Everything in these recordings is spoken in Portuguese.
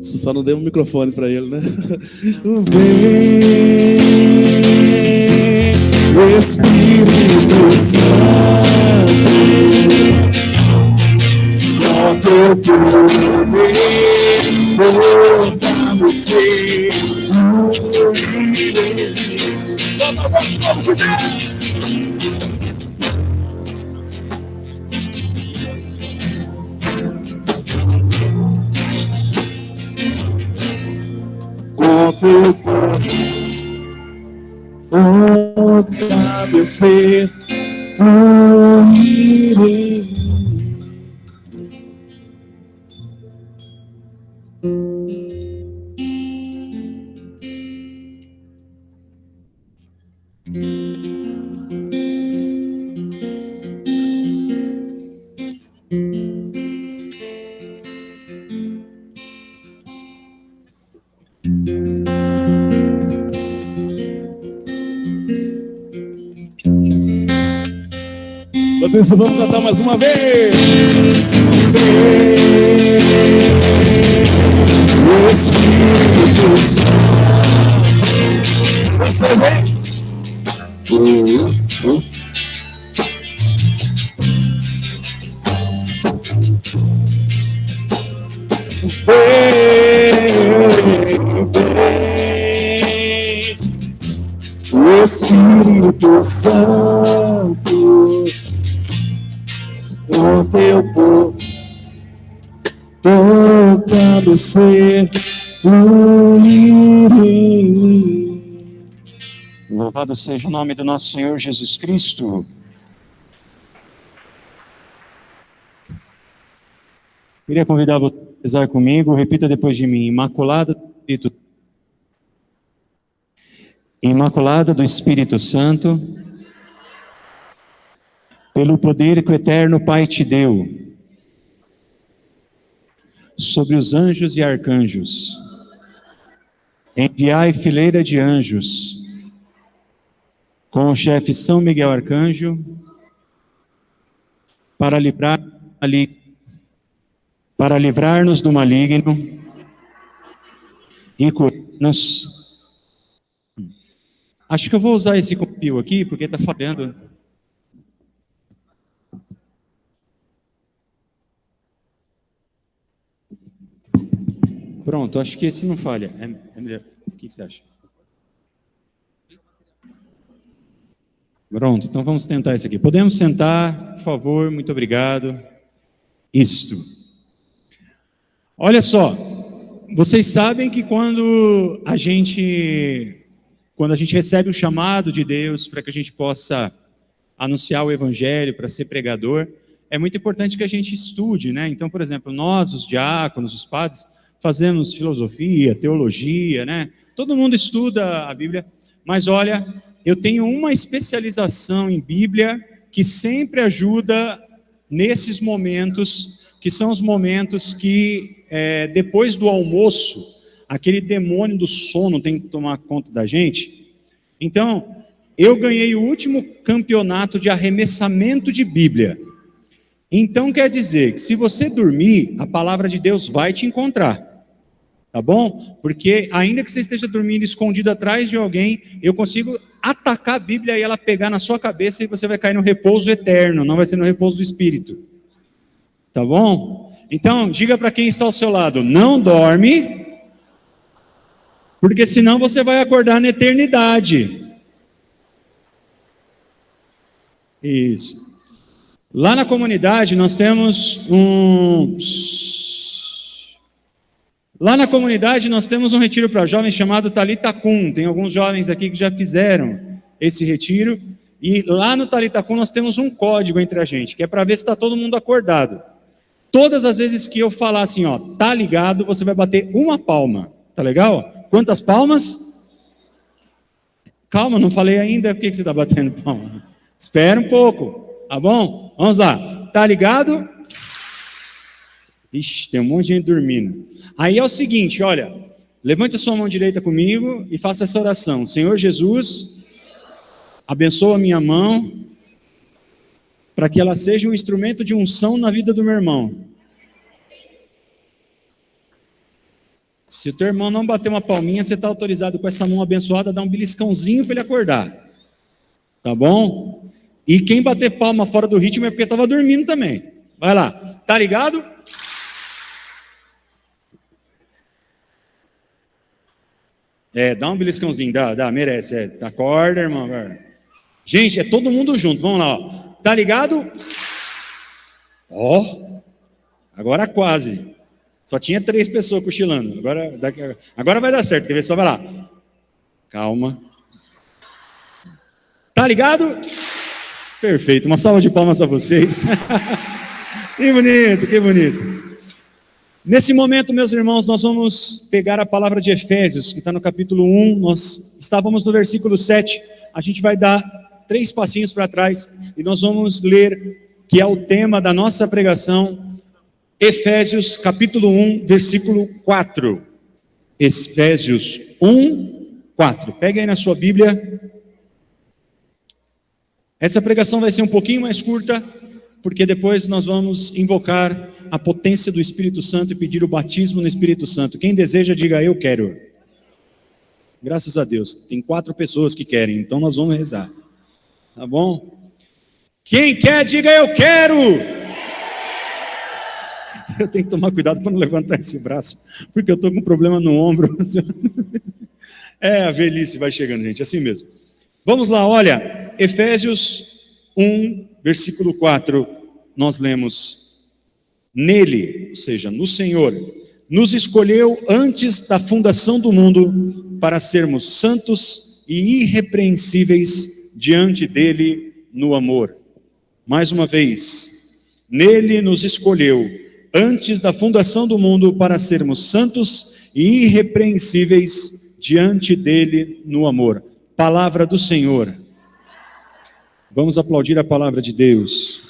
Só não deu um microfone para ele, né? Vem, Espírito Santo, com teu poder, toda você fluir. Só na voz, povo de Deus. Com teu poder, toda você fluir em mim. Enquanto isso, vamos cantar mais uma vez. Espírito Santo, você vem. Vem, o Espírito Santo, com teu povo, toda você fluir em mim. Louvado seja o nome do nosso Senhor Jesus Cristo. Queria convidar você a rezar comigo, repita depois de mim. Imaculada do Espírito Santo, pelo poder que o eterno Pai te deu, sobre os anjos e arcanjos, enviai fileira de anjos, com o chefe São Miguel Arcanjo, para livrar-nos do maligno e curar-nos. Acho que eu vou usar esse compil aqui, porque está falhando. Pronto, acho que esse não falha. É melhor. O que você acha? Pronto, então vamos tentar esse aqui. Podemos sentar, por favor, muito obrigado. Isto. Olha só, vocês sabem que quando a gente recebe o chamado de Deus para que a gente possa anunciar o Evangelho, para ser pregador, é muito importante que a gente estude, né? Então, por exemplo, nós, os diáconos, os padres, fazemos filosofia, teologia, né? Todo mundo estuda a Bíblia, mas olha, eu tenho uma especialização em Bíblia que sempre ajuda nesses momentos, que são os momentos que, depois do almoço, aquele demônio do sono tem que tomar conta da gente. Então, eu ganhei o último campeonato de arremessamento de Bíblia. Então, quer dizer que se você dormir, a palavra de Deus vai te encontrar. Tá bom? Porque ainda que você esteja dormindo escondido atrás de alguém, eu consigo atacar a Bíblia e ela pegar na sua cabeça e você vai cair no repouso eterno, não vai ser no repouso do Espírito. Tá bom? Então, diga para quem está ao seu lado, não dorme, porque senão você vai acordar na eternidade. Isso. Lá na comunidade nós temos um retiro para jovens chamado Talitha Kum. Tem alguns jovens aqui que já fizeram esse retiro. E lá no Talitha Kum nós temos um código entre a gente, que é para ver se está todo mundo acordado. Todas as vezes que eu falar assim, ó, tá ligado, você vai bater uma palma. Tá legal? Quantas palmas? Calma, não falei ainda. Por que você está batendo palma? Espera um pouco, tá bom? Vamos lá. Tá ligado? Ixi, tem um monte de gente dormindo. Aí é o seguinte, olha, levante a sua mão direita comigo e faça essa oração. Senhor Jesus, Abençoa a minha mão, para que ela seja um instrumento de unção na vida do meu irmão. Se o teu irmão não bater uma palminha, você está autorizado com essa mão abençoada a dar um beliscãozinho para ele acordar. Tá bom? E quem bater palma fora do ritmo é porque estava dormindo também. Vai lá. Tá ligado? Dá um beliscãozinho, merece. Acorda, irmão. Gente, é todo mundo junto. Vamos lá, ó. Tá ligado? Agora quase. Só tinha 3 pessoas cochilando. Agora vai dar certo. Quer ver? Só vai lá. Calma. Tá ligado? Perfeito. Uma salva de palmas a vocês. Que bonito, que bonito. Nesse momento, meus irmãos, nós vamos pegar a palavra de Efésios, que está no capítulo 1. Nós estávamos no versículo 7. A gente vai dar 3 passinhos para trás e nós vamos ler, que é o tema da nossa pregação, Efésios capítulo 1, versículo 4. Efésios 1, 4. Pegue aí na sua Bíblia. Essa pregação vai ser um pouquinho mais curta, porque depois nós vamos invocar a potência do Espírito Santo e pedir o batismo no Espírito Santo. Quem deseja, diga eu quero. Graças a Deus, tem 4 pessoas que querem, então nós vamos rezar. Tá bom? Quem quer, diga eu quero. Eu tenho que tomar cuidado para não levantar esse braço, porque eu estou com um problema no ombro. A velhice vai chegando, gente, assim mesmo. Vamos lá, olha, Efésios 1, versículo 4, nós lemos: nele, ou seja, no Senhor, nos escolheu antes da fundação do mundo para sermos santos e irrepreensíveis diante dele no amor. Mais uma vez, nele nos escolheu antes da fundação do mundo para sermos santos e irrepreensíveis diante dele no amor. Palavra do Senhor. Vamos aplaudir a palavra de Deus.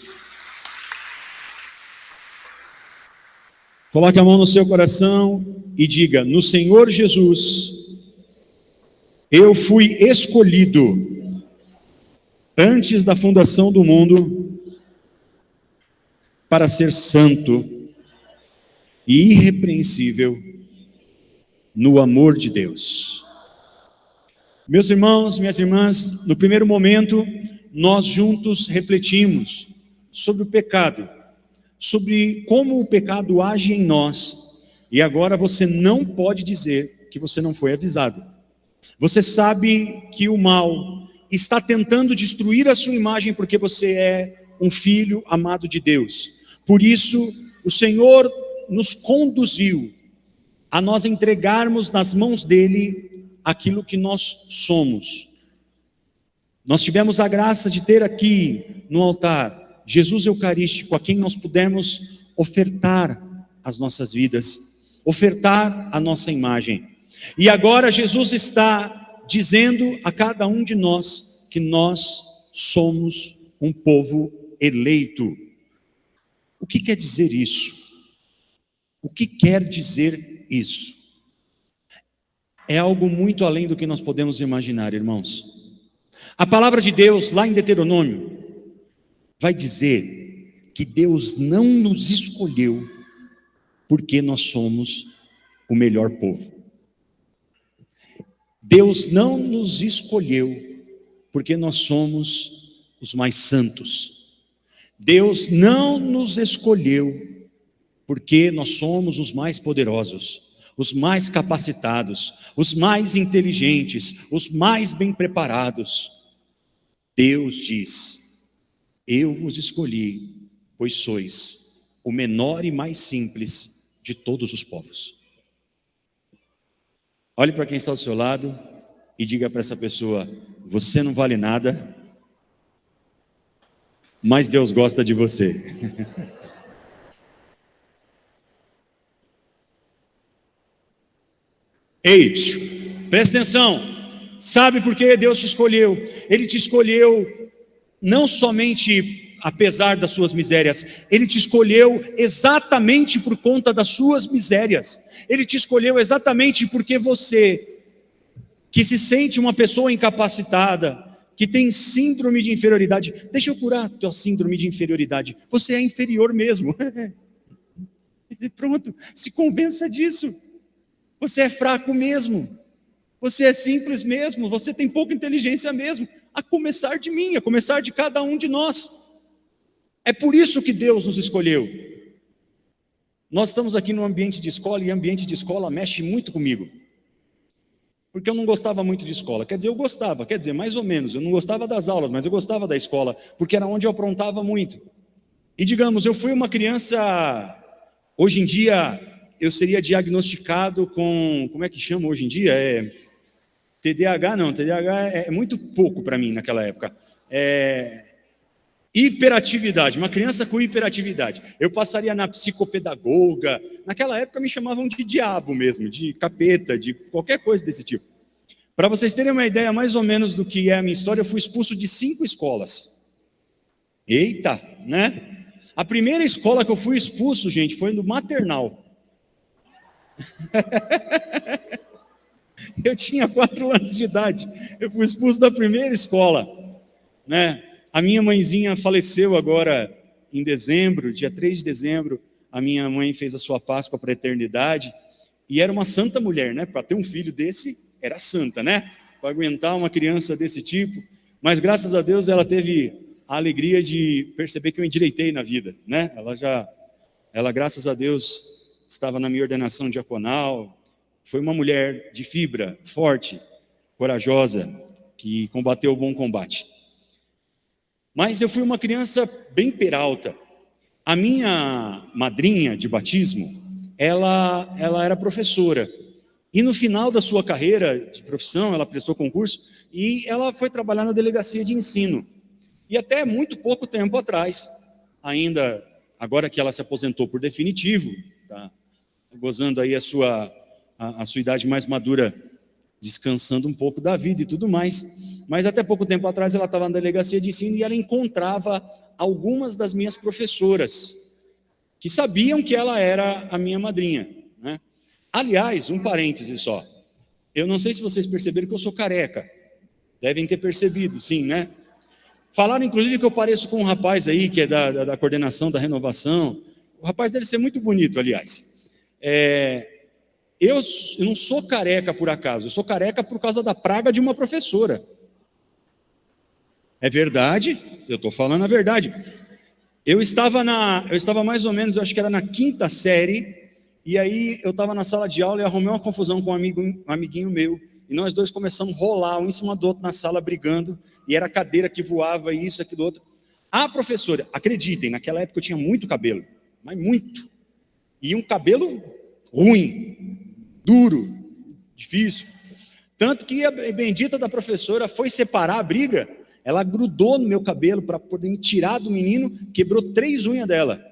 Coloque a mão no seu coração e diga: no Senhor Jesus, eu fui escolhido antes da fundação do mundo para ser santo e irrepreensível no amor de Deus. Meus irmãos, minhas irmãs, no primeiro momento, nós juntos refletimos sobre o pecado, sobre como o pecado age em nós, e agora você não pode dizer que você não foi avisado. Você sabe que o mal está tentando destruir a sua imagem porque você é um filho amado de Deus. Por isso, o Senhor nos conduziu a nós entregarmos nas mãos dele aquilo que nós somos. Nós tivemos a graça de ter aqui no altar Jesus Eucarístico, a quem nós pudemos ofertar as nossas vidas, ofertar a nossa imagem. E agora Jesus está dizendo a cada um de nós que nós somos um povo eleito. O que quer dizer isso? O que quer dizer isso? É algo muito além do que nós podemos imaginar, irmãos. A palavra de Deus, lá em Deuteronômio, vai dizer que Deus não nos escolheu porque nós somos o melhor povo. Deus não nos escolheu porque nós somos os mais santos. Deus não nos escolheu porque nós somos os mais poderosos, os mais capacitados, os mais inteligentes, os mais bem preparados. Deus diz: eu vos escolhi, pois sois o menor e mais simples de todos os povos. Olhe para quem está ao seu lado e diga para essa pessoa: você não vale nada, mas Deus gosta de você. Ei, presta atenção. Sabe por que Deus te escolheu? Ele te escolheu não somente apesar das suas misérias, Ele te escolheu exatamente por conta das suas misérias. Ele te escolheu exatamente porque você, que se sente uma pessoa incapacitada, que tem síndrome de inferioridade. Deixa eu curar a tua síndrome de inferioridade. Você é inferior mesmo. E pronto, se convença disso. Você é fraco mesmo. Você é simples mesmo. Você tem pouca inteligência mesmo. A começar de mim, a começar de cada um de nós. É por isso que Deus nos escolheu. Nós estamos aqui no ambiente de escola, e ambiente de escola mexe muito comigo. Porque eu não gostava muito de escola. Quer dizer, eu gostava, mais ou menos. Eu não gostava das aulas, mas eu gostava da escola, porque era onde eu aprontava muito. E digamos, eu fui uma criança... Hoje em dia, eu seria diagnosticado com... Como é que chama hoje em dia? TDAH não, TDAH é muito pouco para mim naquela época. Hiperatividade, uma criança com hiperatividade. Eu passaria na psicopedagoga. Naquela época me chamavam de diabo mesmo, de capeta, de qualquer coisa desse tipo. Para vocês terem uma ideia mais ou menos do que é a minha história, eu fui expulso de 5 escolas. Eita, né? A primeira escola que eu fui expulso, gente, foi no maternal. Eu tinha 4 anos de idade. Eu fui expulso da primeira escola, né? A minha mãezinha faleceu agora em dezembro, dia 3 de dezembro. A minha mãe fez a sua Páscoa para a eternidade. E era uma santa mulher, né? Para ter um filho desse, era santa, né? Para aguentar uma criança desse tipo. Mas graças a Deus ela teve a alegria de perceber que eu endireitei na vida, né? Ela graças a Deus estava na minha ordenação diaconal. Foi uma mulher de fibra, forte, corajosa, que combateu o bom combate. Mas eu fui uma criança bem peralta. A minha madrinha de batismo, ela era professora. E no final da sua carreira de profissão, ela prestou concurso e ela foi trabalhar na delegacia de ensino. E até muito pouco tempo atrás, ainda agora que ela se aposentou por definitivo, tá gozando aí a sua idade mais madura, descansando um pouco da vida e tudo mais. Mas até pouco tempo atrás ela estava na delegacia de ensino e ela encontrava algumas das minhas professoras, que sabiam que ela era a minha madrinha, né? Aliás, um parêntese só. Eu não sei se vocês perceberam que eu sou careca. Devem ter percebido, sim, né? Falaram, inclusive, que eu pareço com um rapaz aí, que é da coordenação da renovação. O rapaz deve ser muito bonito, aliás. Eu não sou careca por acaso, eu sou careca por causa da praga de uma professora. É verdade, eu estou falando a verdade. Eu estava mais ou menos, eu acho que era na 5ª série, e aí eu estava na sala de aula e arrumei uma confusão com um amiguinho meu, e nós dois começamos a rolar um em cima do outro na sala brigando, e era cadeira que voava, isso, aquilo, outro. A professora, acreditem, naquela época eu tinha muito cabelo, mas muito, e um cabelo ruim, duro, difícil, tanto que a bendita da professora foi separar a briga, ela grudou no meu cabelo para poder me tirar do menino, quebrou 3 unhas dela.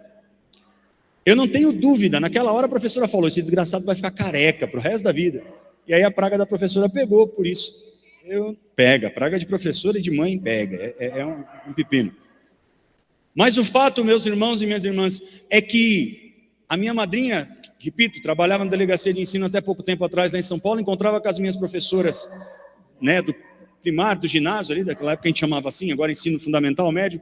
Eu não tenho dúvida, naquela hora a professora falou, esse desgraçado vai ficar careca para o resto da vida. E aí a praga da professora pegou, por isso. Pega, praga de professora e de mãe pega, é um pepino. Mas o fato, meus irmãos e minhas irmãs, é que a minha madrinha, repito, trabalhava na delegacia de ensino até pouco tempo atrás, lá em São Paulo, encontrava com as minhas professoras, né, do primário, do ginásio ali, daquela época a gente chamava assim, agora ensino fundamental, médio.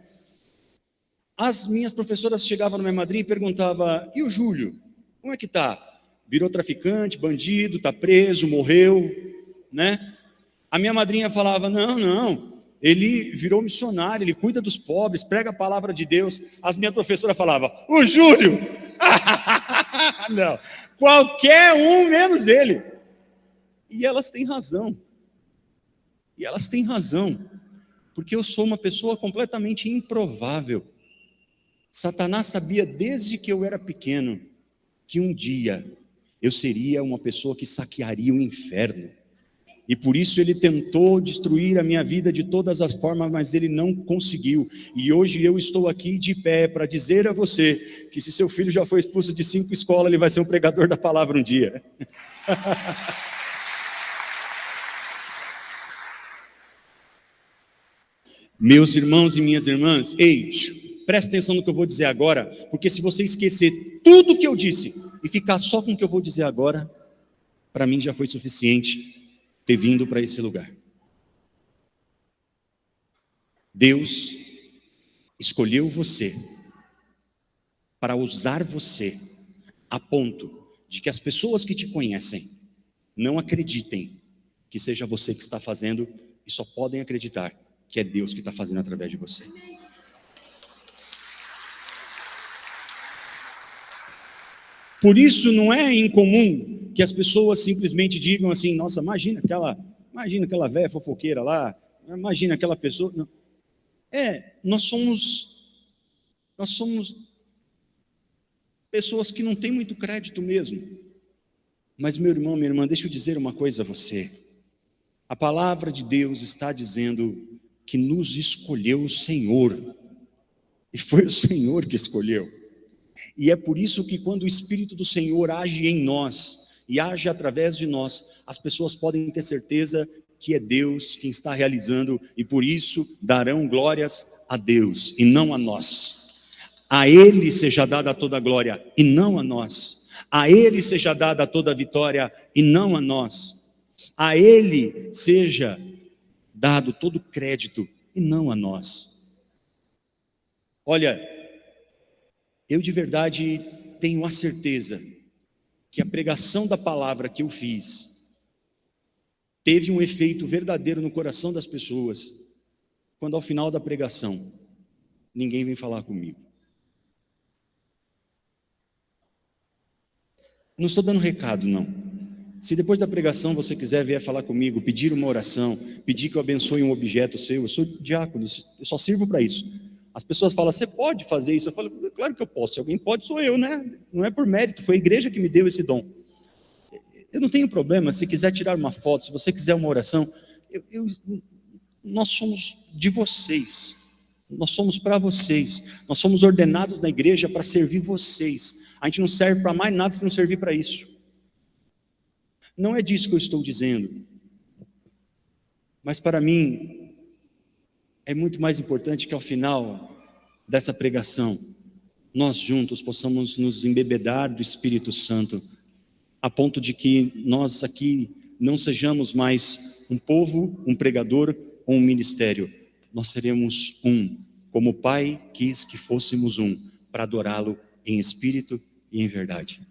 As minhas professoras chegavam na minha madrinha e perguntavam, e o Júlio, como é que tá? Virou traficante, bandido, tá preso, morreu, né? A minha madrinha falava, não, ele virou missionário, ele cuida dos pobres, prega a palavra de Deus. As minhas professoras falavam, o Júlio, não, qualquer um menos ele. E elas têm razão. Porque eu sou uma pessoa completamente improvável. Satanás sabia desde que eu era pequeno que um dia eu seria uma pessoa que saquearia o inferno. E por isso ele tentou destruir a minha vida de todas as formas, mas ele não conseguiu. E hoje eu estou aqui de pé para dizer a você que se seu filho já foi expulso de 5 escolas, ele vai ser um pregador da palavra um dia. Meus irmãos e minhas irmãs, presta atenção no que eu vou dizer agora, porque se você esquecer tudo o que eu disse e ficar só com o que eu vou dizer agora, para mim já foi suficiente ter vindo para esse lugar. Deus escolheu você para usar você a ponto de que as pessoas que te conhecem não acreditem que seja você que está fazendo e só podem acreditar que é Deus que está fazendo através de você. Por isso não é incomum que as pessoas simplesmente digam assim: nossa, imagina aquela velha fofoqueira lá, imagina aquela pessoa. Não. Nós somos pessoas que não têm muito crédito mesmo. Mas meu irmão, minha irmã, deixa eu dizer uma coisa a você. A palavra de Deus está dizendo que nos escolheu o Senhor, e foi o Senhor que escolheu. E é por isso que quando o Espírito do Senhor age em nós e age através de nós, as pessoas podem ter certeza que é Deus quem está realizando, e por isso darão glórias a Deus e não a nós. A Ele seja dada toda a glória e não a nós. A Ele seja dada toda a vitória e não a nós. A Ele seja dado todo o crédito e não a nós. Olha, eu de verdade tenho a certeza que a pregação da palavra que eu fiz teve um efeito verdadeiro no coração das pessoas, quando ao final da pregação, ninguém vem falar comigo. Não estou dando recado, não. Se depois da pregação você quiser vir falar comigo, pedir uma oração, pedir que eu abençoe um objeto seu, eu sou diácono, eu só sirvo para isso. As pessoas falam: você pode fazer isso? Eu falo: claro que eu posso. Se alguém pode, sou eu, né? Não é por mérito, foi a igreja que me deu esse dom. Eu não tenho problema, se quiser tirar uma foto, se você quiser uma oração, nós somos de vocês, nós somos para vocês, nós somos ordenados na igreja para servir vocês. A gente não serve para mais nada se não servir para isso. Não é disso que eu estou dizendo, mas para mim é muito mais importante que ao final dessa pregação nós juntos possamos nos embebedar do Espírito Santo, a ponto de que nós aqui não sejamos mais um povo, um pregador ou um ministério. Nós seremos um, como o Pai quis que fôssemos um, para adorá-lo em espírito e em verdade.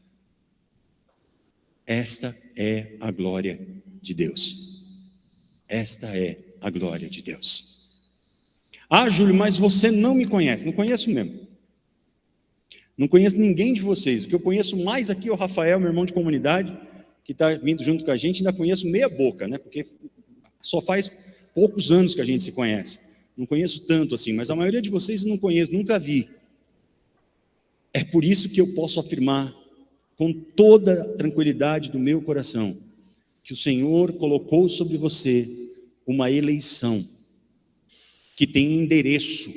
Esta é a glória de Deus. Esta é a glória de Deus. Ah, Júlio, mas você não me conhece. Não conheço mesmo. Não conheço ninguém de vocês. O que eu conheço mais aqui é o Rafael, meu irmão de comunidade, que está vindo junto com a gente. Ainda conheço meia boca, né? Porque só faz poucos anos que a gente se conhece. Não conheço tanto assim, mas a maioria de vocês eu não conheço, nunca vi. É por isso que eu posso afirmar, com toda a tranquilidade do meu coração, que o Senhor colocou sobre você uma eleição que tem endereço.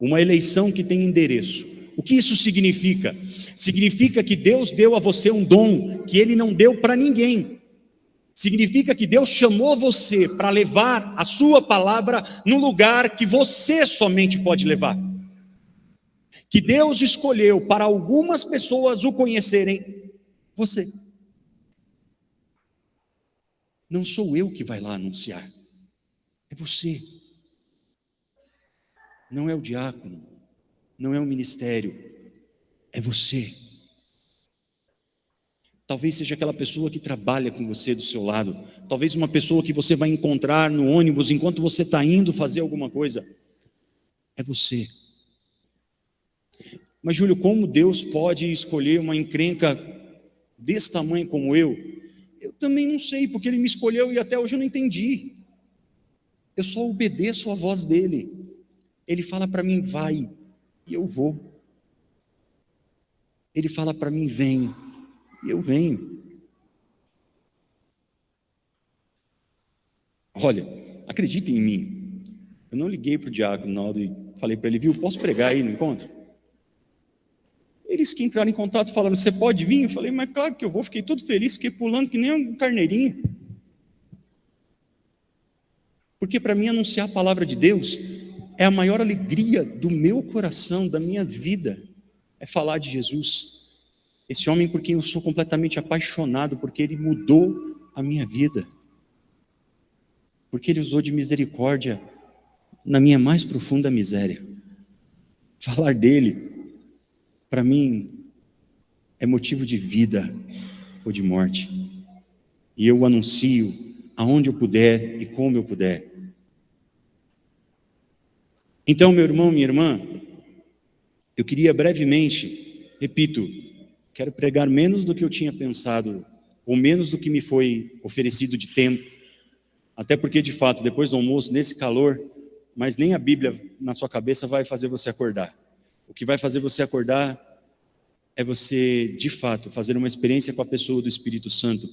Uma eleição que tem endereço. O que isso significa? Significa que Deus deu a você um dom que Ele não deu para ninguém. Significa que Deus chamou você para levar a sua palavra no lugar que você somente pode levar. Que Deus escolheu para algumas pessoas o conhecerem, você. Não sou eu que vai lá anunciar, é você. Não é o diácono, não é o ministério, é você. Talvez seja aquela pessoa que trabalha com você do seu lado, talvez uma pessoa que você vai encontrar no ônibus enquanto você está indo fazer alguma coisa, é você. Mas Júlio, como Deus pode escolher uma encrenca desse tamanho como eu? Eu também não sei, porque Ele me escolheu e até hoje eu não entendi. Eu só obedeço a voz dEle. Ele fala para mim: vai, e eu vou. Ele fala para mim: vem, e eu venho. Olha, acredita em mim. Eu não liguei para o diácono Naldo e falei para ele: viu, posso pregar aí no encontro? Eles que entraram em contato falando: você pode vir? Eu falei: mas claro que eu vou. Fiquei todo feliz, fiquei pulando que nem um carneirinho. Porque para mim anunciar a palavra de Deus é a maior alegria do meu coração, da minha vida, é falar de Jesus. Esse homem por quem eu sou completamente apaixonado, porque Ele mudou a minha vida. Porque Ele usou de misericórdia na minha mais profunda miséria. Falar dele, para mim, é motivo de vida ou de morte. E eu o anuncio aonde eu puder e como eu puder. Então, meu irmão, minha irmã, eu queria brevemente, repito, quero pregar menos do que eu tinha pensado, ou menos do que me foi oferecido de tempo, até porque, de fato, depois do almoço, nesse calor, mas nem a Bíblia na sua cabeça vai fazer você acordar. O que vai fazer você acordar é você, de fato, fazer uma experiência com a pessoa do Espírito Santo.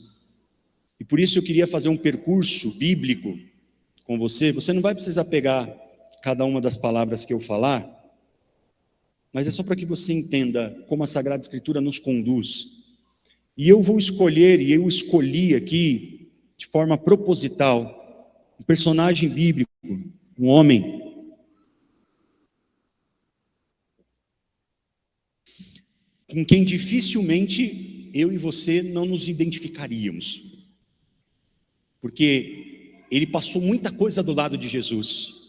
E por isso eu queria fazer um percurso bíblico com você. Você não vai precisar pegar cada uma das palavras que eu falar, mas é só para que você entenda como a Sagrada Escritura nos conduz. E eu vou escolher, e eu escolhi aqui, de forma proposital, um personagem bíblico, um homem, com quem dificilmente eu e você não nos identificaríamos, porque ele passou muita coisa do lado de Jesus,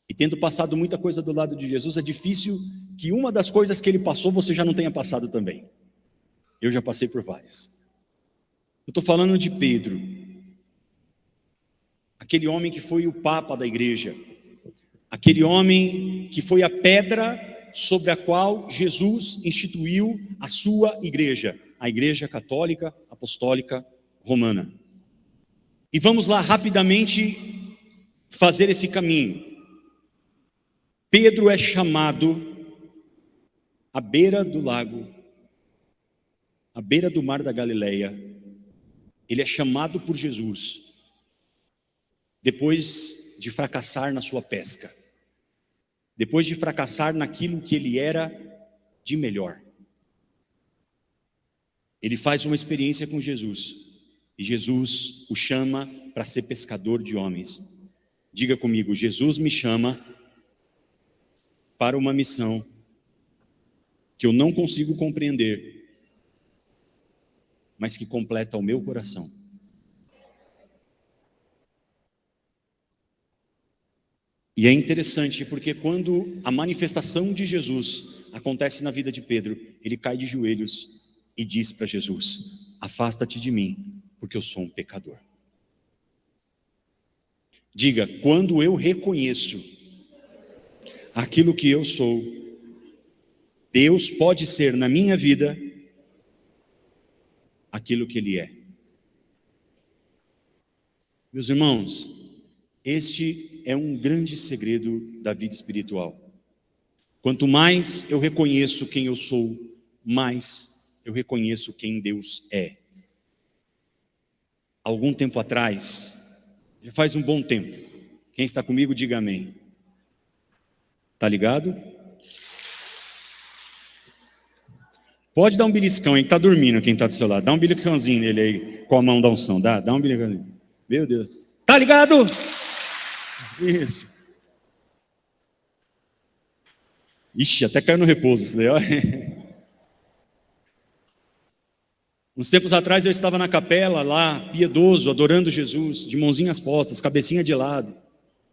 e tendo passado muita coisa do lado de Jesus, é difícil que uma das coisas que ele passou, você já não tenha passado também. Eu já passei por várias. Eu estou falando de Pedro, aquele homem que foi o papa da igreja, aquele homem que foi a pedra sobre a qual Jesus instituiu a sua igreja, a Igreja Católica Apostólica Romana. E vamos lá rapidamente fazer esse caminho. Pedro é chamado à beira do lago, à beira do mar da Galileia. Ele é chamado por Jesus, depois de fracassar na sua pesca, depois de fracassar naquilo que ele era de melhor. Ele faz uma experiência com Jesus, e Jesus o chama para ser pescador de homens. Diga comigo: Jesus me chama para uma missão que eu não consigo compreender, mas que completa o meu coração. E é interessante porque quando a manifestação de Jesus acontece na vida de Pedro, ele cai de joelhos e diz para Jesus: afasta-te de mim, porque eu sou um pecador. Diga: quando eu reconheço aquilo que eu sou, Deus pode ser na minha vida aquilo que Ele é. Meus irmãos, este é um grande segredo da vida espiritual. Quanto mais eu reconheço quem eu sou, mais eu reconheço quem Deus é. Algum tempo atrás, já faz um bom tempo, quem está comigo diga amém. Tá ligado? Pode dar um beliscão, hein? Está dormindo quem está do seu lado. Dá um beliscãozinho nele aí, com a mão da unção. Dá um beliscãozinho. Meu Deus. Tá ligado? Isso. Ixi, até caiu no repouso isso daí, ó. Uns tempos atrás eu estava na capela lá, piedoso, adorando Jesus, de mãozinhas postas, cabecinha de lado,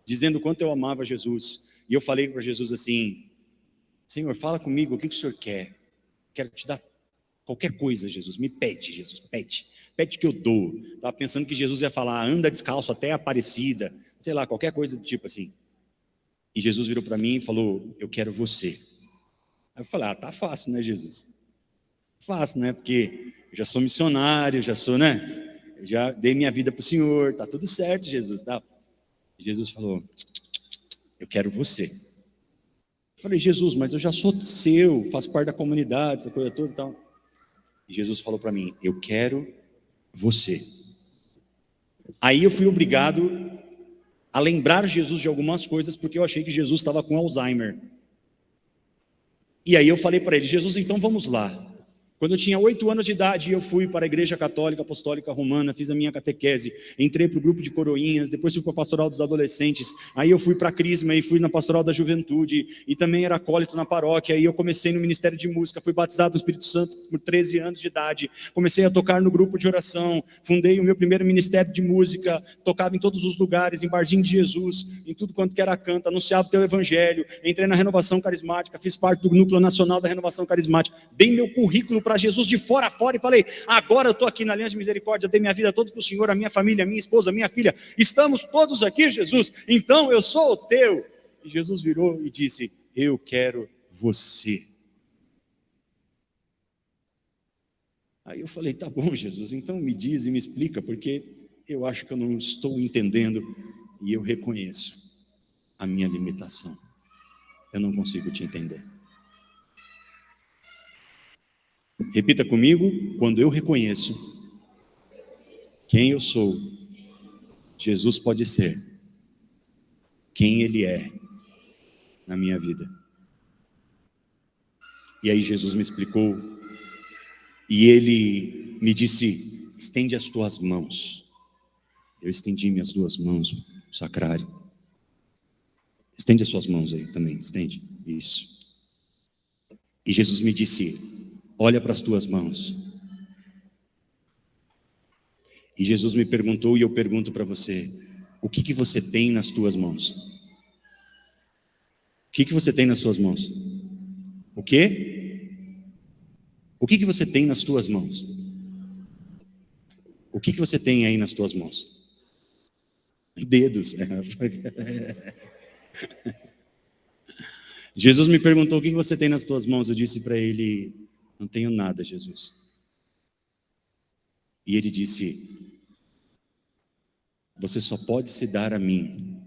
dizendo o quanto eu amava Jesus. E eu falei para Jesus assim: Senhor, fala comigo, o que o Senhor quer? Quero te dar qualquer coisa, Jesus. Me pede, Jesus, pede. Pede que eu dou. Estava pensando que Jesus ia falar: anda descalço até a Aparecida, sei lá, qualquer coisa do tipo assim. E Jesus virou para mim e falou: eu quero você. Aí eu falei: tá fácil, né, Jesus? Fácil, né? Porque eu já sou missionário, já sou, né? Eu já dei minha vida para o Senhor, tá tudo certo, Jesus. Tá? E Jesus falou: eu quero você. Eu falei: Jesus, mas eu já sou seu, faço parte da comunidade, essa coisa toda e tal. E Jesus falou para mim: eu quero você. Aí eu fui obrigado a lembrar Jesus de algumas coisas, porque eu achei que Jesus estava com Alzheimer. E aí eu falei para ele: Jesus, então vamos lá. Quando eu tinha 8 anos de idade, eu fui para a Igreja Católica Apostólica Romana, fiz a minha catequese, entrei para o grupo de coroinhas, depois fui para a Pastoral dos Adolescentes, aí eu fui para a Crisma e fui na Pastoral da Juventude, e também era acólito na paróquia, aí eu comecei no Ministério de Música, fui batizado no Espírito Santo por 13 anos de idade, comecei a tocar no grupo de oração, fundei o meu primeiro Ministério de Música, tocava em todos os lugares, em Barzinho de Jesus, em tudo quanto que era canto, anunciava o teu Evangelho, entrei na Renovação Carismática, fiz parte do Núcleo Nacional da Renovação Carismática, dei meu currículo para Jesus de fora a fora e falei, agora eu estou aqui na Aliança de Misericórdia, dei minha vida toda para o Senhor, a minha família, a minha esposa, a minha filha, estamos todos aqui, Jesus, então eu sou o teu. E Jesus virou e disse, eu quero você. Aí eu falei, tá bom, Jesus, então me diz e me explica, porque eu acho que eu não estou entendendo e eu reconheço a minha limitação. Eu não consigo te entender. Repita comigo, quando eu reconheço quem eu sou, Jesus pode ser quem Ele é na minha vida. E aí Jesus me explicou, e Ele me disse, estende as tuas mãos. Eu estendi minhas 2 mãos no sacrário. Estende as suas mãos aí também, estende, isso. E Jesus me disse, olha para as tuas mãos. E Jesus me perguntou, e eu pergunto para você, o que você tem nas tuas mãos? O que você tem nas suas mãos? O quê? O que você tem nas tuas mãos? O que você tem aí nas tuas mãos? Dedos. Jesus me perguntou, o que você tem nas tuas mãos? Eu disse para ele, não tenho nada, Jesus. E ele disse, você só pode se dar a mim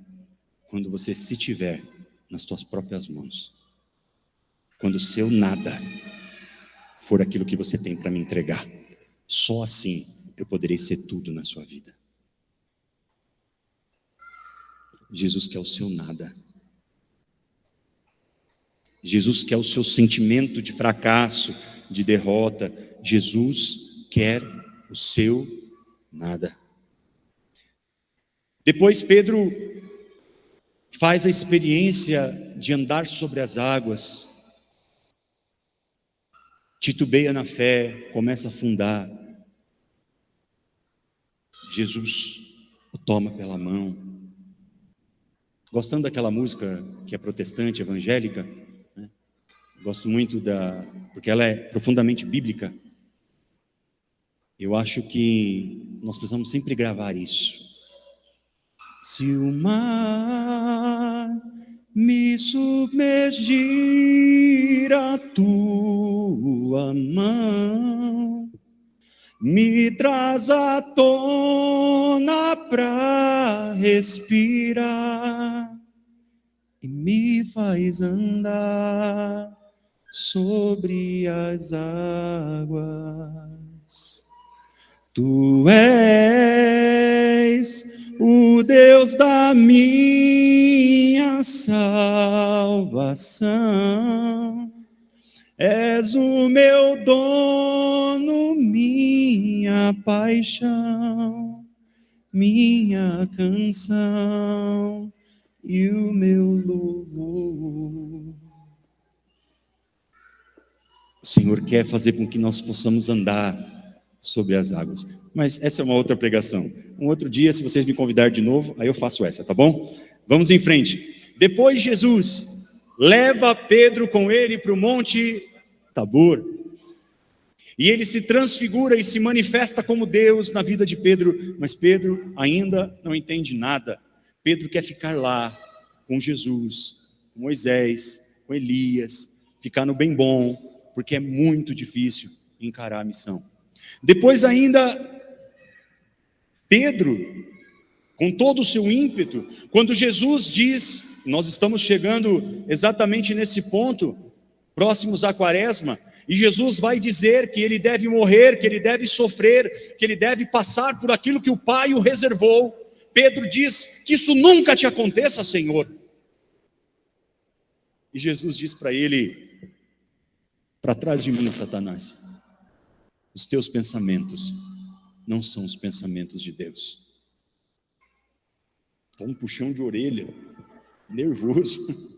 quando você se tiver nas tuas próprias mãos. Quando o seu nada for aquilo que você tem para me entregar. Só assim eu poderei ser tudo na sua vida. Jesus quer o seu nada. Jesus quer o seu sentimento de fracasso, de derrota. Jesus quer o seu nada. Depois Pedro faz a experiência de andar sobre as águas, titubeia na fé, começa a afundar. Jesus o toma pela mão. Gostando daquela música que é protestante, evangélica, né? Gosto muito porque ela é profundamente bíblica. Eu acho que nós precisamos sempre gravar isso. Se o mar me submergir, a tua mão me traz à tona pra respirar e me faz andar sobre as águas. Tu és o Deus da minha salvação, és o meu dono, minha paixão, minha canção e o meu louvor. O Senhor quer fazer com que nós possamos andar sobre as águas. Mas essa é uma outra pregação. Um outro dia, se vocês me convidarem de novo, aí eu faço essa, tá bom? Vamos em frente. Depois Jesus leva Pedro com ele para o Monte Tabor. E ele se transfigura e se manifesta como Deus na vida de Pedro. Mas Pedro ainda não entende nada. Pedro quer ficar lá com Jesus, com Moisés, com Elias, ficar no bem bom, porque é muito difícil encarar a missão. Depois ainda, Pedro, com todo o seu ímpeto, quando Jesus diz, nós estamos chegando exatamente nesse ponto, próximos à Quaresma, e Jesus vai dizer que ele deve morrer, que ele deve sofrer, que ele deve passar por aquilo que o Pai o reservou. Pedro diz, que isso nunca te aconteça, Senhor. E Jesus diz para ele, para trás de mim, Satanás. os teus pensamentos não são os pensamentos de Deus. Está um puxão de orelha, nervoso.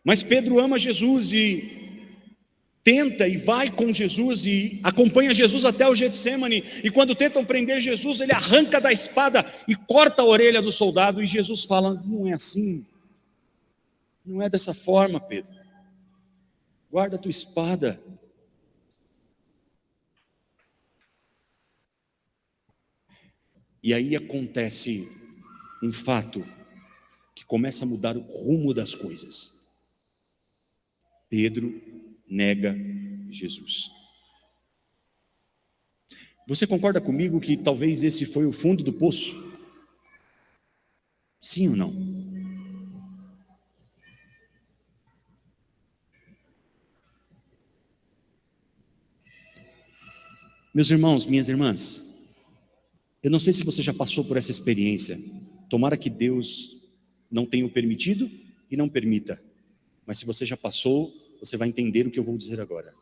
Mas Pedro ama Jesus e tenta e vai com Jesus e acompanha Jesus até o Getsemane, e quando tentam prender Jesus, ele arranca da espada e corta a orelha do soldado, e Jesus fala: não é assim, não é dessa forma, Pedro, guarda a tua espada. E aí acontece um fato que começa a mudar o rumo das coisas. Pedro nega Jesus. Você concorda comigo que talvez esse foi o fundo do poço? Sim ou não? Meus irmãos, minhas irmãs, eu não sei se você já passou por essa experiência. Tomara que Deus não tenha o permitido e não permita. Mas se você já passou, você vai entender o que eu vou dizer agora.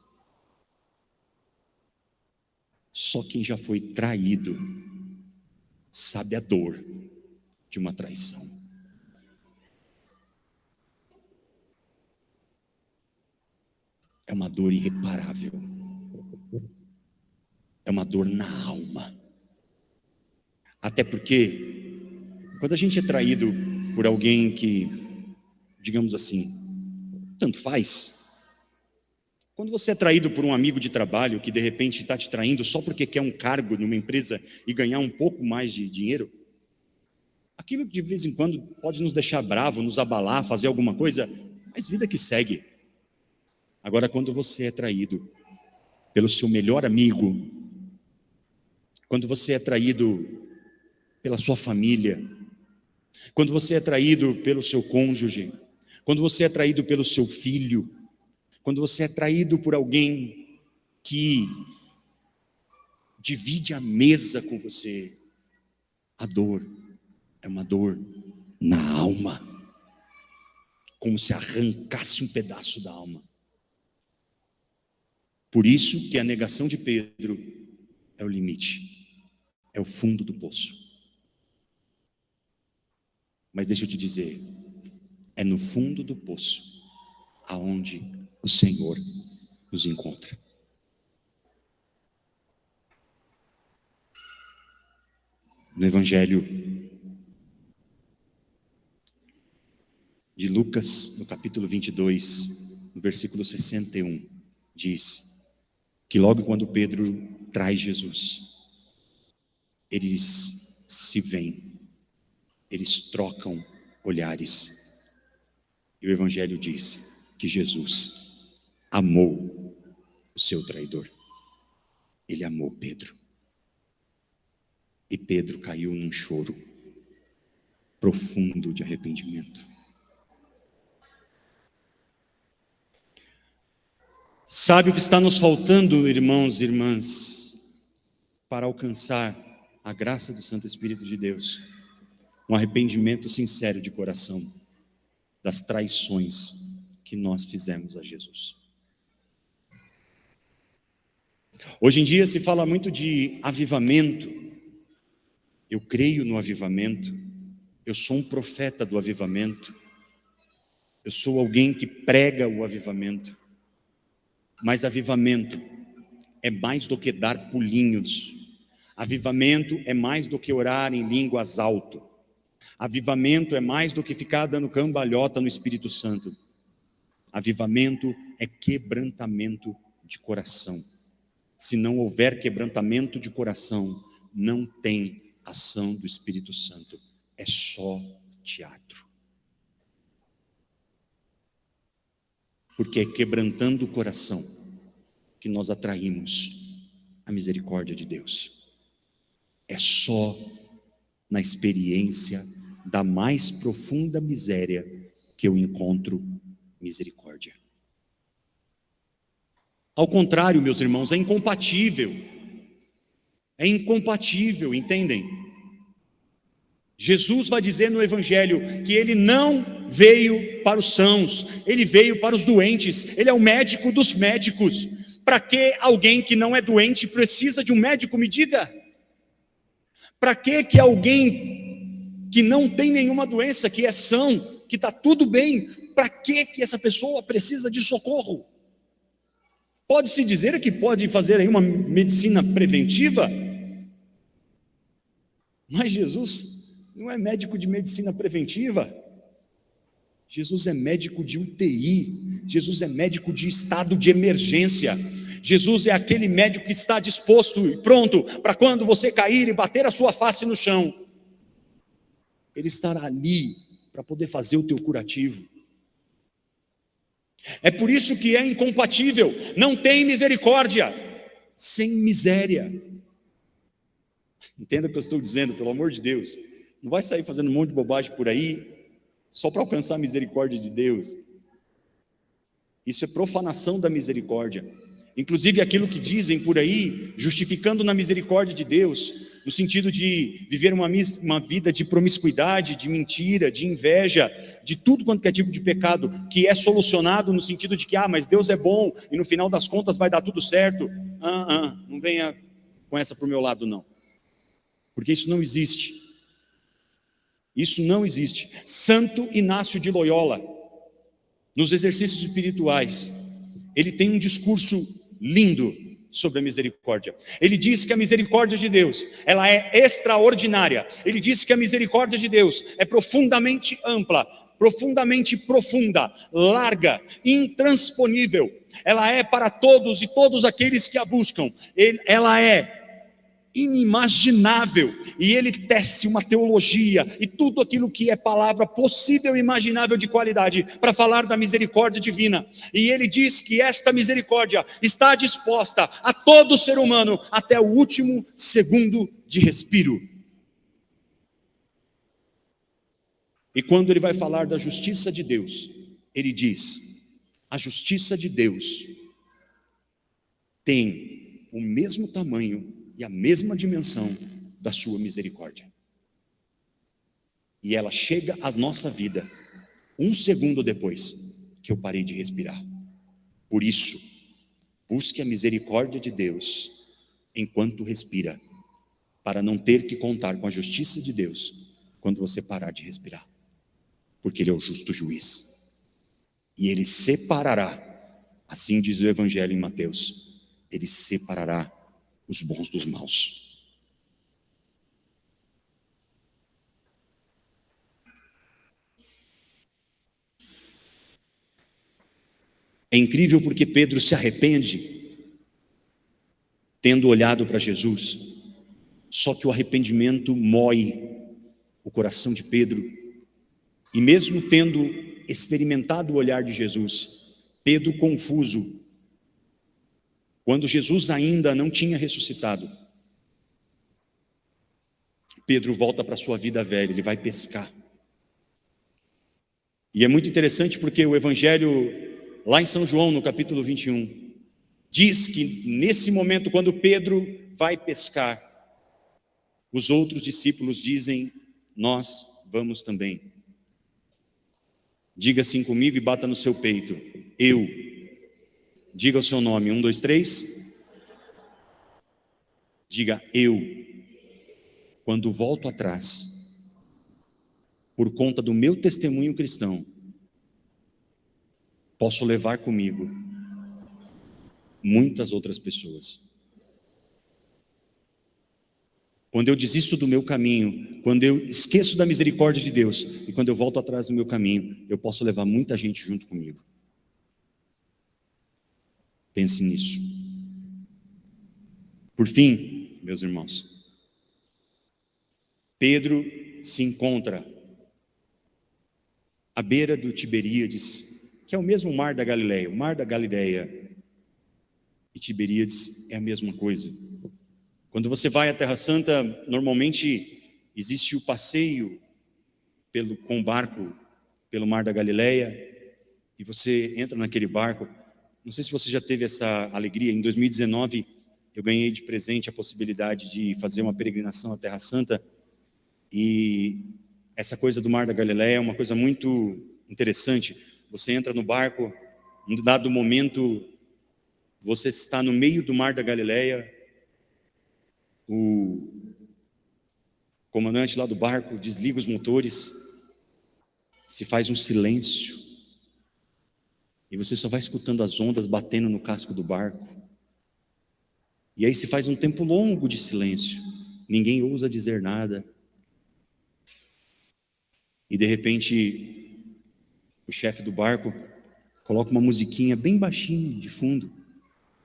Só quem já foi traído sabe a dor de uma traição. É uma dor irreparável. É uma dor na alma. Até porque, quando a gente é traído por alguém que, digamos assim, tanto faz. Quando você é traído por um amigo de trabalho que de repente está te traindo só porque quer um cargo numa empresa e ganhar um pouco mais de dinheiro, aquilo de vez em quando pode nos deixar bravo, nos abalar, fazer alguma coisa, mas vida que segue. Agora, quando você é traído pelo seu melhor amigo, quando você é traído pela sua família, quando você é traído pelo seu cônjuge, quando você é traído pelo seu filho, quando você é traído por alguém que divide a mesa com você, a dor é uma dor na alma, como se arrancasse um pedaço da alma. Por isso que a negação de Pedro é o limite, é o fundo do poço. Mas deixa eu te dizer, é no fundo do poço aonde o Senhor nos encontra. No Evangelho de Lucas, no capítulo 22, no versículo 61, diz que logo quando Pedro traz Jesus, eles se veem, eles trocam olhares, e o Evangelho diz que Jesus amou o seu traidor, ele amou Pedro, e Pedro caiu num choro profundo de arrependimento. Sabe o que está nos faltando, irmãos e irmãs, para alcançar a graça do Santo Espírito de Deus? Um arrependimento sincero de coração das traições que nós fizemos a Jesus. Hoje em dia se fala muito de avivamento. Eu creio no avivamento. Eu sou um profeta do avivamento. Eu sou alguém que prega o avivamento. Mas avivamento é mais do que dar pulinhos. Avivamento é mais do que orar em línguas alto. Avivamento é mais do que ficar dando cambalhota no Espírito Santo. Avivamento é quebrantamento de coração. Se não houver quebrantamento de coração, não tem ação do Espírito Santo. É só teatro. Porque é quebrantando o coração que nós atraímos a misericórdia de Deus. É só na experiência da mais profunda miséria que eu encontro misericórdia. Ao contrário, meus irmãos, é incompatível. É incompatível, entendem? Jesus vai dizer no Evangelho que ele não veio para os sãos, ele veio para os doentes, ele é o médico dos médicos. Para que alguém que não é doente precisa de um médico? Me diga. Para que alguém que não tem nenhuma doença, que é são, que está tudo bem, para que essa pessoa precisa de socorro? Pode-se dizer que pode fazer aí uma medicina preventiva, mas Jesus não é médico de medicina preventiva. Jesus é médico de UTI, Jesus é médico de estado de emergência. Jesus é aquele médico que está disposto e pronto para quando você cair e bater a sua face no chão, Ele estará ali para poder fazer o teu curativo. É por isso que é incompatível, não tem misericórdia sem miséria. Entenda o que eu estou dizendo, pelo amor de Deus. Não vai sair fazendo um monte de bobagem por aí, só para alcançar a misericórdia de Deus. Isso é profanação da misericórdia. Inclusive aquilo que dizem por aí, justificando na misericórdia de Deus, no sentido de viver uma vida de promiscuidade, de mentira, de inveja, de tudo quanto é tipo de pecado, que é solucionado no sentido de que, mas Deus é bom, e no final das contas vai dar tudo certo. Não venha com essa para o meu lado não, porque isso não existe. Isso não existe. Santo Inácio de Loyola, nos exercícios espirituais, ele tem um discurso lindo sobre a misericórdia. Ele diz que a misericórdia de Deus, ela é extraordinária. Ele diz que a misericórdia de Deus é profundamente ampla, profundamente profunda, larga, intransponível. Ela é para todos e todos aqueles que a buscam. Ela é inimaginável, e ele tece uma teologia e tudo aquilo que é palavra possível e imaginável de qualidade para falar da misericórdia divina. E ele diz que esta misericórdia está disposta a todo ser humano até o último segundo de respiro. E quando ele vai falar da justiça de Deus, ele diz: a justiça de Deus tem o mesmo tamanho e a mesma dimensão da sua misericórdia. E ela chega à nossa vida um segundo depois que eu parei de respirar. Por isso, busque a misericórdia de Deus enquanto respira, para não ter que contar com a justiça de Deus quando você parar de respirar, porque Ele é o justo juiz, e Ele separará, assim diz o Evangelho em Mateus, Ele separará os bons dos maus. É incrível porque Pedro se arrepende, tendo olhado para Jesus, só que o arrependimento mói o coração de Pedro, e mesmo tendo experimentado o olhar de Jesus, Pedro confuso, quando Jesus ainda não tinha ressuscitado, Pedro volta para a sua vida velha, ele vai pescar. E é muito interessante porque o Evangelho, lá em São João, no capítulo 21, diz que nesse momento, quando Pedro vai pescar, os outros discípulos dizem: nós vamos também. Diga assim comigo e bata no seu peito: eu. Diga o seu nome, 1, 2, 3. Diga: eu, quando volto atrás, por conta do meu testemunho cristão, posso levar comigo muitas outras pessoas. Quando eu desisto do meu caminho, quando eu esqueço da misericórdia de Deus, e quando eu volto atrás do meu caminho, eu posso levar muita gente junto comigo. Pense nisso. Por fim, meus irmãos, Pedro se encontra à beira do Tiberíades, que é o mesmo mar da Galileia. O mar da Galileia e Tiberíades é a mesma coisa. Quando você vai à Terra Santa, normalmente existe o passeio com o barco pelo mar da Galileia, e você entra naquele barco. Não sei se você já teve essa alegria. Em 2019, eu ganhei de presente a possibilidade de fazer uma peregrinação à Terra Santa, e essa coisa do mar da Galileia é uma coisa muito interessante. Você entra no barco, num dado momento, você está no meio do mar da Galileia, o comandante lá do barco desliga os motores, se faz um silêncio, e você só vai escutando as ondas batendo no casco do barco. E aí se faz um tempo longo de silêncio, ninguém ousa dizer nada. E de repente, o chefe do barco coloca uma musiquinha bem baixinha de fundo,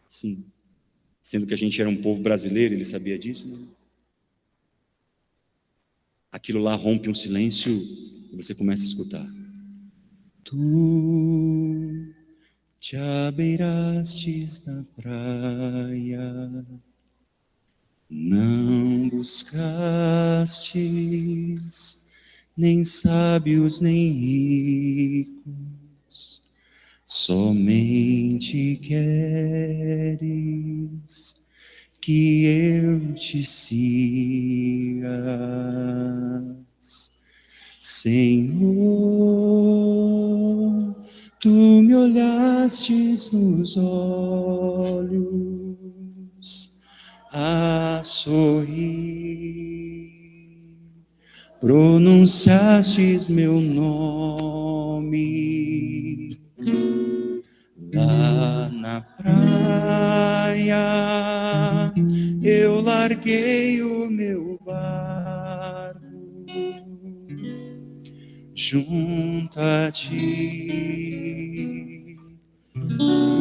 assim, sendo que a gente era um povo brasileiro, ele sabia disso, né? Aquilo lá rompe um silêncio e você começa a escutar. Tu te abeirastes na praia, não buscastes nem sábios nem ricos, somente queres que eu te siga, Senhor. Tu me olhastes nos olhos a sorrir, pronunciastes meu nome lá na praia. Eu larguei o meu barco junto a ti,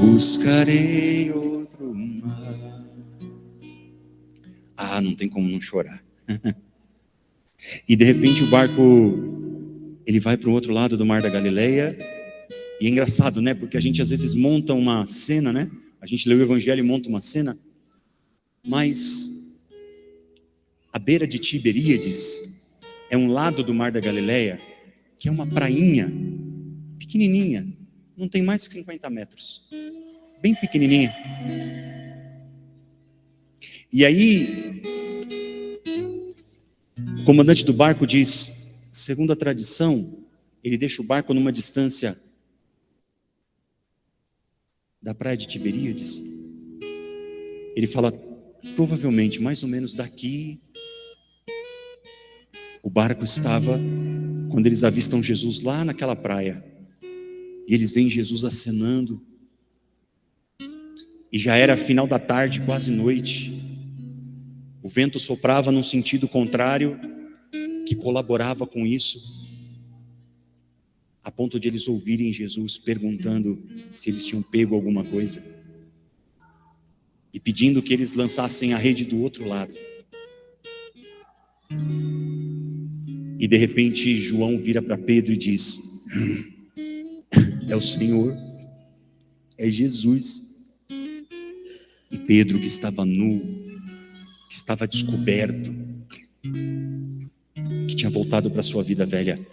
buscarei outro mar. Não tem como não chorar. E de repente o barco, ele vai para o outro lado do mar da Galileia. E é engraçado, né? Porque a gente às vezes monta uma cena, né? A gente lê o Evangelho e monta uma cena, mas a beira de Tiberíades é um lado do mar da Galileia que é uma prainha pequenininha, não tem mais que 50 metros, bem pequenininha. E aí o comandante do barco diz, segundo a tradição, ele deixa o barco numa distância da praia de Tiberíades. Ele fala, provavelmente mais ou menos daqui. O barco estava quando eles avistam Jesus lá naquela praia, e eles veem Jesus acenando, e já era final da tarde, quase noite. O vento soprava num sentido contrário, que colaborava com isso, a ponto de eles ouvirem Jesus perguntando se eles tinham pego alguma coisa, e pedindo que eles lançassem a rede do outro lado. E de repente João vira para Pedro e diz, é o Senhor, é Jesus. E Pedro, que estava nu, que estava descoberto, que tinha voltado para sua vida velha,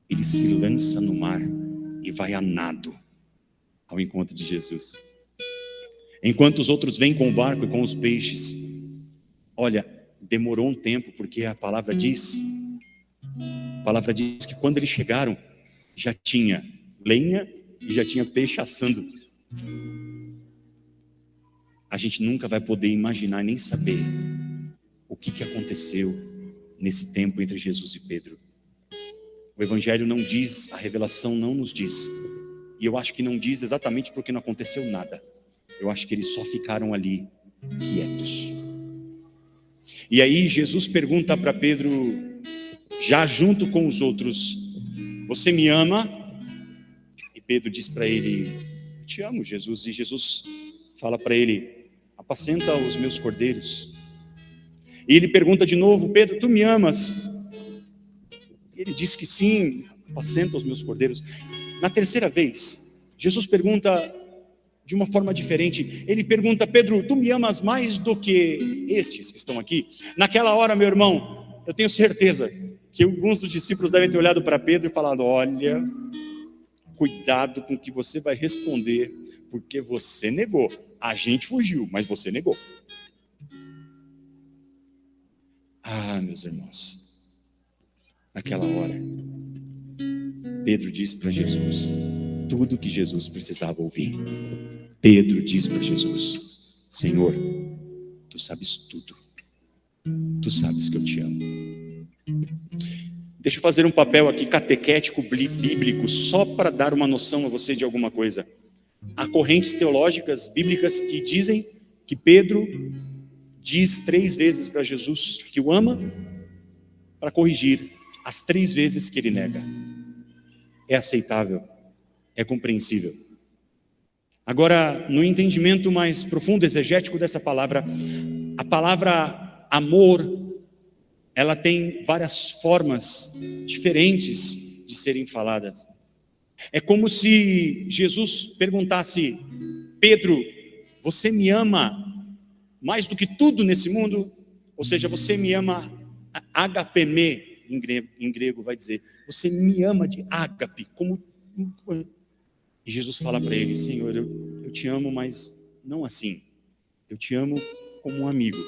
ele se lança no mar e vai a nado ao encontro de Jesus. Enquanto os outros vêm com o barco e com os peixes, olha, demorou um tempo, porque a palavra diz que quando eles chegaram, já tinha lenha e já tinha peixe assando. A gente nunca vai poder imaginar nem saber o que aconteceu nesse tempo entre Jesus e Pedro. O Evangelho não diz, a revelação não nos diz, e eu acho que não diz exatamente porque não aconteceu nada. Eu acho que eles só ficaram ali quietos. E aí Jesus pergunta para Pedro, já junto com os outros, você me ama? E Pedro diz para ele, te amo, Jesus. E Jesus fala para ele, apacenta os meus cordeiros. E ele pergunta de novo, Pedro, tu me amas? E ele diz que sim, apacenta os meus cordeiros. Na terceira vez, Jesus pergunta de uma forma diferente. Ele pergunta, Pedro, tu me amas mais do que estes que estão aqui? Naquela hora, meu irmão, eu tenho certeza que alguns dos discípulos devem ter olhado para Pedro e falado, olha, cuidado com o que você vai responder, porque você negou. A gente fugiu, mas você negou. Meus irmãos, naquela hora, Pedro disse para Jesus tudo o que Jesus precisava ouvir. Pedro diz para Jesus: Senhor, tu sabes tudo, tu sabes que eu te amo. Deixa eu fazer um papel aqui catequético bíblico, só para dar uma noção a você de alguma coisa. Há correntes teológicas bíblicas que dizem que Pedro diz 3 vezes para Jesus que o ama, para corrigir as 3 vezes que ele nega. É aceitável, é compreensível. Agora, no entendimento mais profundo, exegético dessa palavra, a palavra amor, ela tem várias formas diferentes de serem faladas. É como se Jesus perguntasse: Pedro, você me ama mais do que tudo nesse mundo? Ou seja, você me ama, agapeme, em grego vai dizer, você me ama de ágape, como... E Jesus fala para ele: Senhor, eu te amo, mas não assim, eu te amo como um amigo.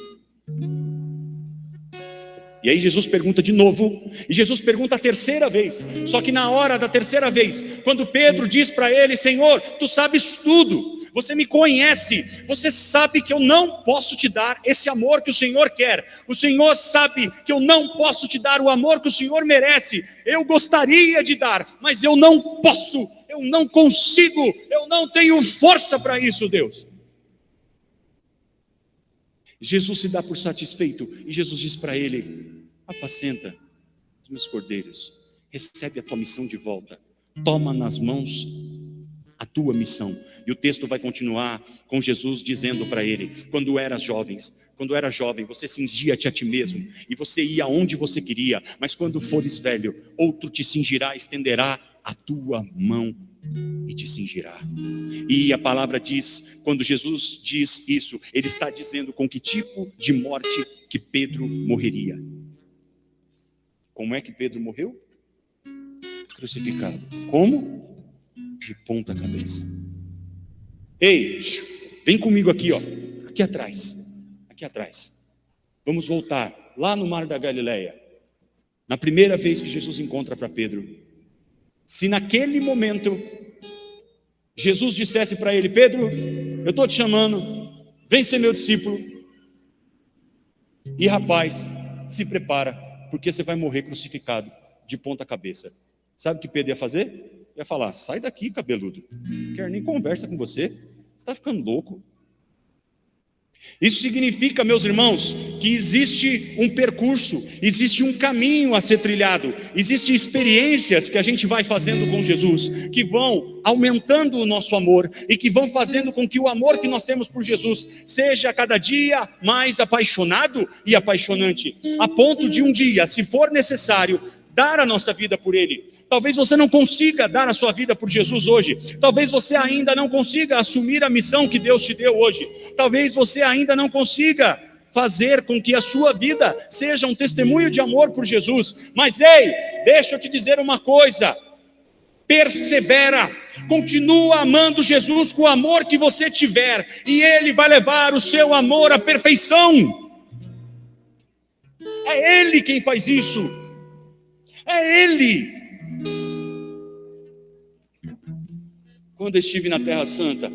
E aí Jesus pergunta de novo, e Jesus pergunta a 3ª vez, só que na hora da 3ª vez, quando Pedro diz para ele: Senhor, tu sabes tudo, você me conhece, você sabe que eu não posso te dar esse amor que o Senhor quer, o Senhor sabe que eu não posso te dar o amor que o Senhor merece, eu gostaria de dar, mas eu não posso, eu não consigo, eu não tenho força para isso, Deus. Jesus se dá por satisfeito, e Jesus diz para ele: apacenta os meus cordeiros, recebe a tua missão de volta, toma nas mãos a tua missão. E o texto vai continuar com Jesus dizendo para ele: quando era jovem, você cingia-te a ti mesmo, e você ia aonde você queria, mas quando fores velho, outro te cingirá, estenderá a tua mão e te cingirá. E a palavra diz, quando Jesus diz isso, ele está dizendo com que tipo de morte que Pedro morreria. Como é que Pedro morreu? Crucificado. Como? De ponta cabeça. Ei, vem comigo aqui, ó, aqui atrás. Vamos voltar lá no Mar da Galileia. Na primeira vez que Jesus encontra para Pedro. Se naquele momento Jesus dissesse para ele: Pedro, eu estou te chamando, vem ser meu discípulo. E rapaz, se prepara, porque você vai morrer crucificado de ponta cabeça. Sabe o que Pedro ia fazer? Ia falar: sai daqui, cabeludo, não quero nem conversa com você, você está ficando louco. Isso significa, meus irmãos, que existe um percurso, existe um caminho a ser trilhado, existem experiências que a gente vai fazendo com Jesus, que vão aumentando o nosso amor, e que vão fazendo com que o amor que nós temos por Jesus seja cada dia mais apaixonado e apaixonante, a ponto de um dia, se for necessário, dar a nossa vida por Ele. Talvez você não consiga dar a sua vida por Jesus hoje. Talvez você ainda não consiga assumir a missão que Deus te deu hoje. Talvez você ainda não consiga fazer com que a sua vida seja um testemunho de amor por Jesus. Mas ei, deixa eu te dizer uma coisa. Persevera, continua amando Jesus com o amor que você tiver, e Ele vai levar o seu amor à perfeição. É Ele quem faz isso. É Ele. Quando eu estive na Terra Santa,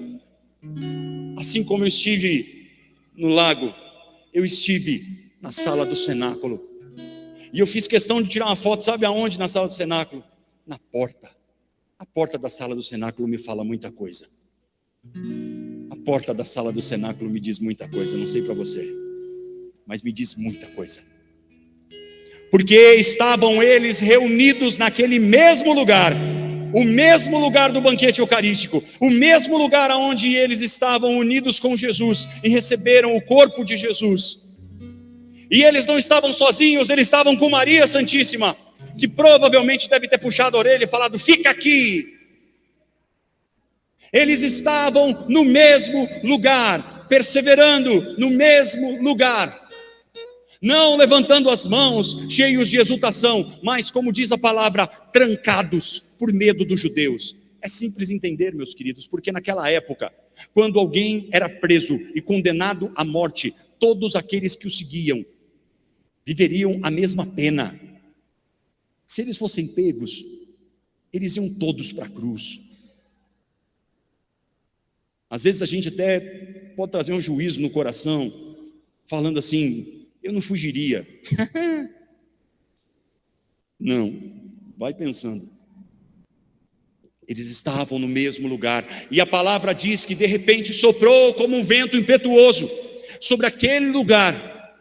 assim como eu estive no lago, eu estive na sala do cenáculo. E eu fiz questão de tirar uma foto, sabe aonde na sala do cenáculo? Na porta. A porta da sala do cenáculo me fala muita coisa. A porta da sala do cenáculo me diz muita coisa, não sei para você, mas me diz muita coisa. Porque estavam eles reunidos naquele mesmo lugar, o mesmo lugar do banquete eucarístico, o mesmo lugar onde eles estavam unidos com Jesus e receberam o corpo de Jesus. E eles não estavam sozinhos, eles estavam com Maria Santíssima, que provavelmente deve ter puxado a orelha e falado: fica aqui. Eles estavam no mesmo lugar, perseverando no mesmo lugar, não levantando as mãos, cheios de exultação, mas, como diz a palavra, trancados por medo dos judeus. É simples entender, meus queridos, porque naquela época, quando alguém era preso e condenado à morte, todos aqueles que o seguiam viveriam a mesma pena. Se eles fossem pegos, eles iam todos para a cruz. Às vezes a gente até pode trazer um juízo no coração, falando assim: eu não fugiria. Não, vai pensando. Eles estavam no mesmo lugar, e a palavra diz que de repente soprou como um vento impetuoso sobre aquele lugar,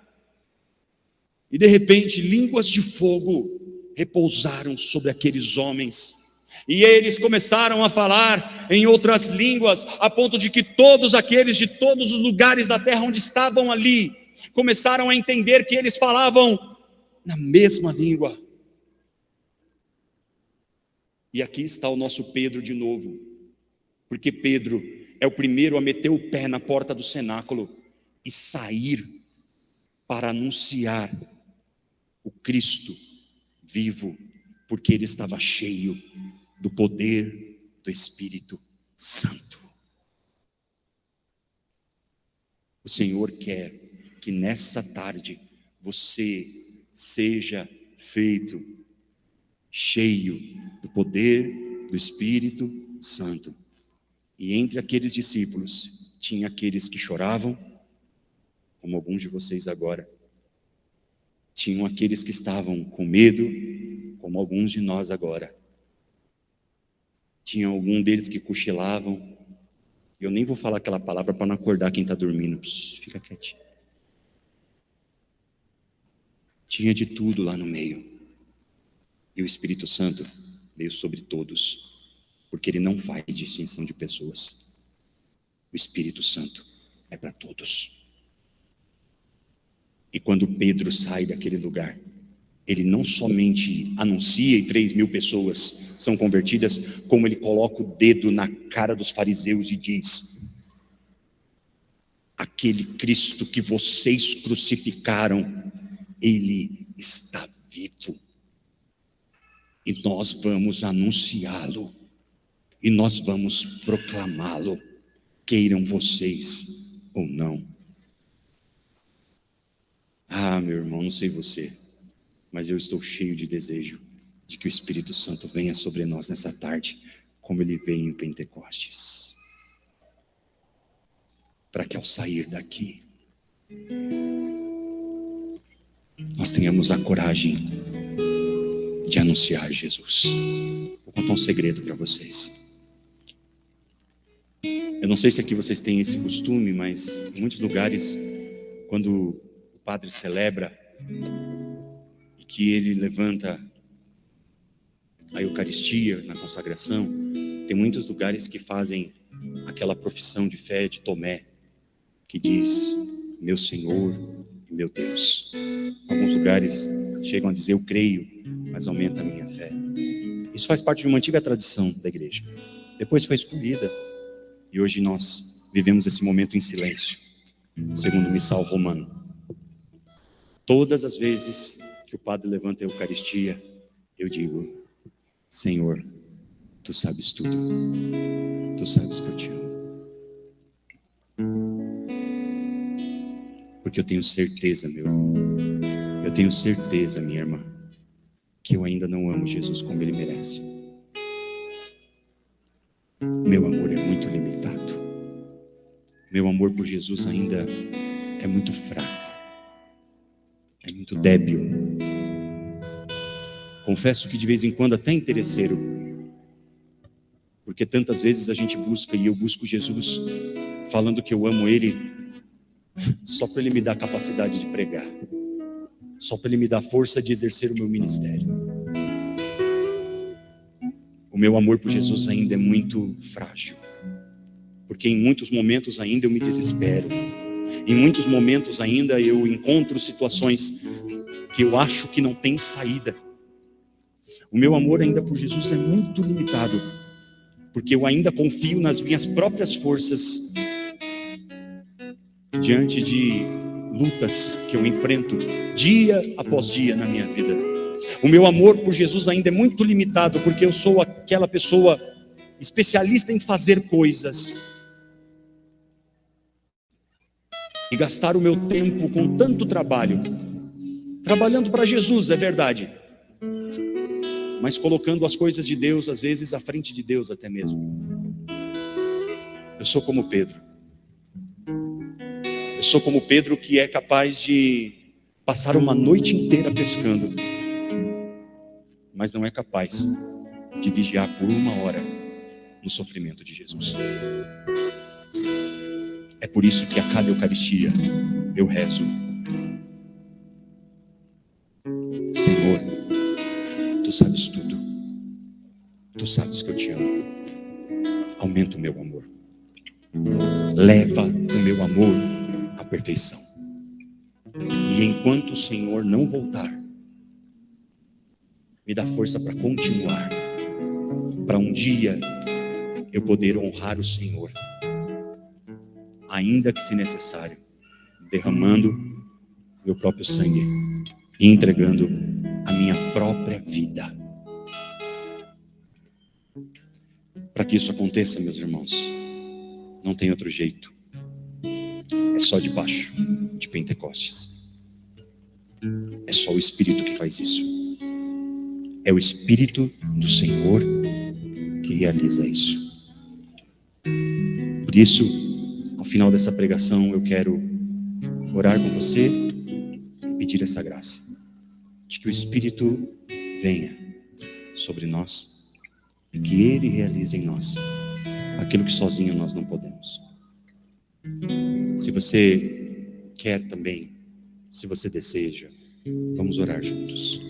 e de repente línguas de fogo repousaram sobre aqueles homens, e eles começaram a falar em outras línguas, a ponto de que todos aqueles de todos os lugares da terra onde estavam ali, começaram a entender que eles falavam na mesma língua. E aqui está o nosso Pedro de novo, porque Pedro é o primeiro a meter o pé na porta do cenáculo e sair para anunciar o Cristo vivo, porque ele estava cheio do poder do Espírito Santo. O Senhor quer que nessa tarde você seja feito cheio do poder do Espírito Santo. E entre aqueles discípulos tinha aqueles que choravam, como alguns de vocês agora. Tinham aqueles que estavam com medo, como alguns de nós agora. Tinha algum deles que cochilavam. Eu nem vou falar aquela palavra para não acordar quem está dormindo. Fica quietinho. Tinha de tudo lá no meio. E o Espírito Santo veio sobre todos, porque ele não faz distinção de pessoas. O Espírito Santo é para todos. E quando Pedro sai daquele lugar, ele não somente anuncia e 3.000 pessoas são convertidas, como ele coloca o dedo na cara dos fariseus e diz: aquele Cristo que vocês crucificaram, ele está vivo. E nós vamos anunciá-lo, e nós vamos proclamá-lo, queiram vocês ou não. Ah, meu irmão, não sei você, mas eu estou cheio de desejo de que o Espírito Santo venha sobre nós nessa tarde, como ele veio em Pentecostes, para que ao sair daqui, nós tenhamos a coragem de anunciar Jesus. Vou contar um segredo para vocês. Eu não sei se aqui vocês têm esse costume, mas em muitos lugares, quando o padre celebra e que ele levanta a Eucaristia na consagração, tem muitos lugares que fazem aquela profissão de fé de Tomé, que diz: meu Senhor e meu Deus. Alguns lugares chegam a dizer: eu creio, mas aumenta a minha fé. Isso faz parte de uma antiga tradição da igreja. Depois foi excluída, e hoje nós vivemos esse momento em silêncio, segundo o missal romano. Todas as vezes que o padre levanta a Eucaristia, eu digo: Senhor, tu sabes tudo, tu sabes que eu te amo. Porque eu tenho certeza, eu tenho certeza, minha irmã, que eu ainda não amo Jesus como ele merece. Meu amor é muito limitado. Meu amor por Jesus ainda é muito fraco, é muito débil. Confesso que de vez em quando até interesseiro, porque tantas vezes a gente busca, e eu busco Jesus falando que eu amo ele, só para ele me dar capacidade de pregar, só para ele me dar força de exercer o meu ministério. O meu amor por Jesus ainda é muito frágil, porque em muitos momentos ainda eu me desespero, em muitos momentos ainda eu encontro situações que eu acho que não tem saída. O meu amor ainda por Jesus é muito limitado, porque eu ainda confio nas minhas próprias forças diante de lutas que eu enfrento dia após dia na minha vida. O meu amor por Jesus ainda é muito limitado, porque eu sou aquela pessoa especialista em fazer coisas e gastar o meu tempo com tanto trabalho, trabalhando para Jesus, é verdade, mas colocando as coisas de Deus às vezes à frente de Deus até mesmo. Eu sou como Pedro. Eu sou como Pedro, que é capaz de passar uma noite inteira pescando, mas não é capaz de vigiar por 1 hora no sofrimento de Jesus. É por isso que a cada Eucaristia eu rezo: Senhor, Tu sabes tudo, Tu sabes que eu te amo, aumenta o meu amor, leva o meu amor à perfeição, e enquanto o Senhor não voltar, me dá força para continuar, para um dia eu poder honrar o Senhor, ainda que se necessário, derramando meu próprio sangue e entregando a minha própria vida. Para que isso aconteça, meus irmãos, não tem outro jeito, é só debaixo de Pentecostes. É só o Espírito que faz isso. É o Espírito do Senhor que realiza isso. Por isso, ao final dessa pregação, eu quero orar com você e pedir essa graça, de que o Espírito venha sobre nós e que Ele realize em nós aquilo que sozinho nós não podemos. Se você quer também, se você deseja, vamos orar juntos.